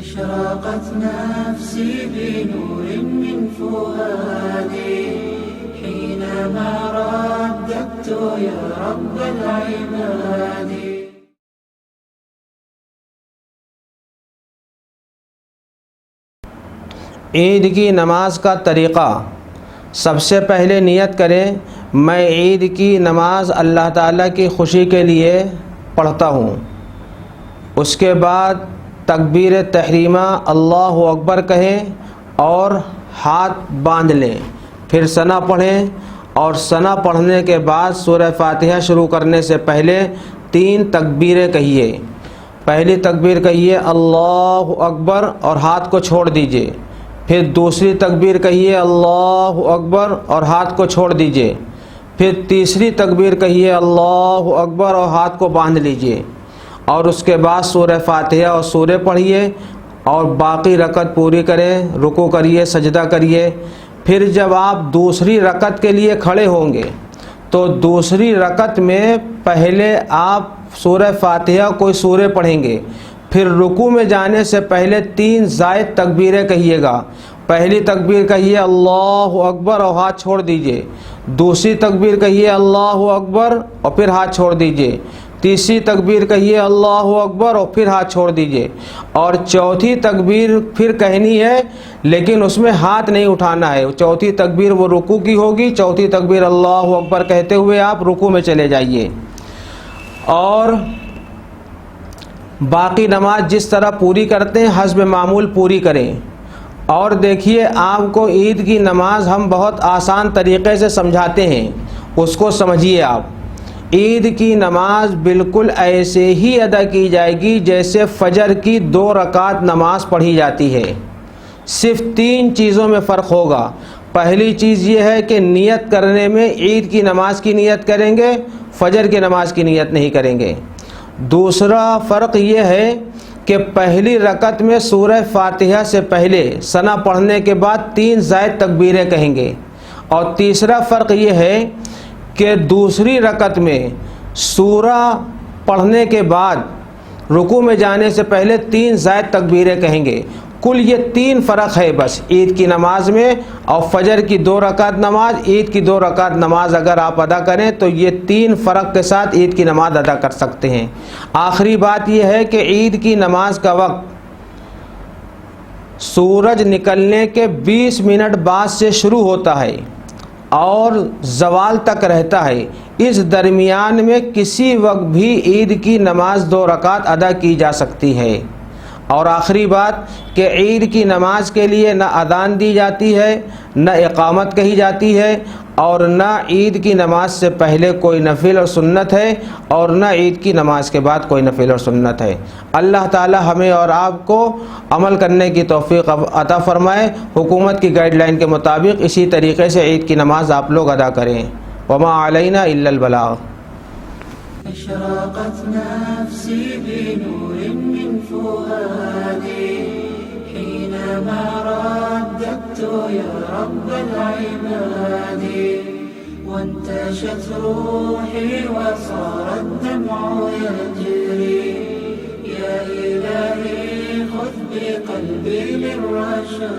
أشرقت نفسي بنور من فؤادي حينما رددت يا رب العباد. عید کی نماز کا طریقہ. سب سے پہلے نیت کریں میں عید کی نماز اللہ تعالیٰ کی خوشی کے لیے پڑھتا ہوں. اس کے بعد تکبیر تحریمہ اللہ اکبر کہیں اور ہاتھ باندھ لیں. پھر ثنا پڑھیں اور ثنا پڑھنے کے بعد سورہ فاتحہ شروع کرنے سے پہلے 3 تکبیریں کہیے. پہلی تکبیر کہیے اللہ اکبر اور ہاتھ کو چھوڑ دیجیے. پھر دوسری تکبیر کہیے اللہ اکبر اور ہاتھ کو چھوڑ دیجیے. پھر تیسری تکبیر کہیے اللہ اکبر اور ہاتھ کو باندھ لیجیے. اور اس کے بعد سورہ فاتحہ اور سورہ پڑھیے اور باقی رکعت پوری کریں. رکوع کریے، سجدہ کریے. پھر جب آپ دوسری رکعت کے لیے کھڑے ہوں گے تو دوسری رکعت میں پہلے آپ سورہ فاتحہ کوئی سورہ پڑھیں گے. پھر رکوع میں جانے سے پہلے 3 زائد تکبیریں کہیے گا. پہلی تکبیر کہیے اللہ اکبر اور ہاتھ چھوڑ دیجیے. دوسری تکبیر کہیے اللہ اکبر اور پھر ہاتھ چھوڑ دیجیے. تیسری تکبیر کہیے اللہ اکبر اور پھر ہاتھ چھوڑ دیجیے. اور چوتھی تکبیر پھر کہنی ہے لیکن اس میں ہاتھ نہیں اٹھانا ہے. چوتھی تکبیر وہ رکوع کی ہوگی. چوتھی تکبیر اللہ اکبر کہتے ہوئے آپ رکوع میں چلے جائیے. اور باقی نماز جس طرح پوری کرتے ہیں حسب معمول پوری کریں. اور دیکھیے آپ کو عید کی نماز ہم بہت آسان طریقے سے سمجھاتے ہیں، اس کو سمجھیے آپ. عید کی نماز بالکل ایسے ہی ادا کی جائے گی جیسے فجر کی 2 رکعت نماز پڑھی جاتی ہے. صرف 3 چیزوں میں فرق ہوگا. پہلی چیز یہ ہے کہ نیت کرنے میں عید کی نماز کی نیت کریں گے، فجر کی نماز کی نیت نہیں کریں گے. دوسرا فرق یہ ہے کہ پہلی رکعت میں سورہ فاتحہ سے پہلے ثنا پڑھنے کے بعد 3 زائد تکبیریں کہیں گے. اور تیسرا فرق یہ ہے کہ دوسری رکعت میں سورہ پڑھنے کے بعد رکوع میں جانے سے پہلے 3 زائد تکبیریں کہیں گے. کل یہ 3 فرق ہے بس عید کی نماز میں. اور فجر کی 2 رکعت نماز، عید کی 2 رکعت نماز اگر آپ ادا کریں تو یہ 3 فرق کے ساتھ عید کی نماز ادا کر سکتے ہیں. آخری بات یہ ہے کہ عید کی نماز کا وقت سورج نکلنے کے 20 منٹ بعد سے شروع ہوتا ہے اور زوال تک رہتا ہے. اس درمیان میں کسی وقت بھی عید کی نماز 2 رکعت ادا کی جا سکتی ہے. اور آخری بات کہ عید کی نماز کے لیے نہ اذان دی جاتی ہے، نہ اقامت کہی جاتی ہے، اور نہ عید کی نماز سے پہلے کوئی نفل اور سنت ہے، اور نہ عید کی نماز کے بعد کوئی نفل اور سنت ہے. اللہ تعالی ہمیں اور آپ کو عمل کرنے کی توفیق عطا فرمائے. حکومت کی گائیڈ لائن کے مطابق اسی طریقے سے عید کی نماز آپ لوگ ادا کریں. وما علینا الا البلاغ. أشرقت نفسي بنور من فؤادي حينما رددت يا رب العباد. وانتشت روحي وصار الدمع يجري يا إلهي خذ بقلبي للرشاد.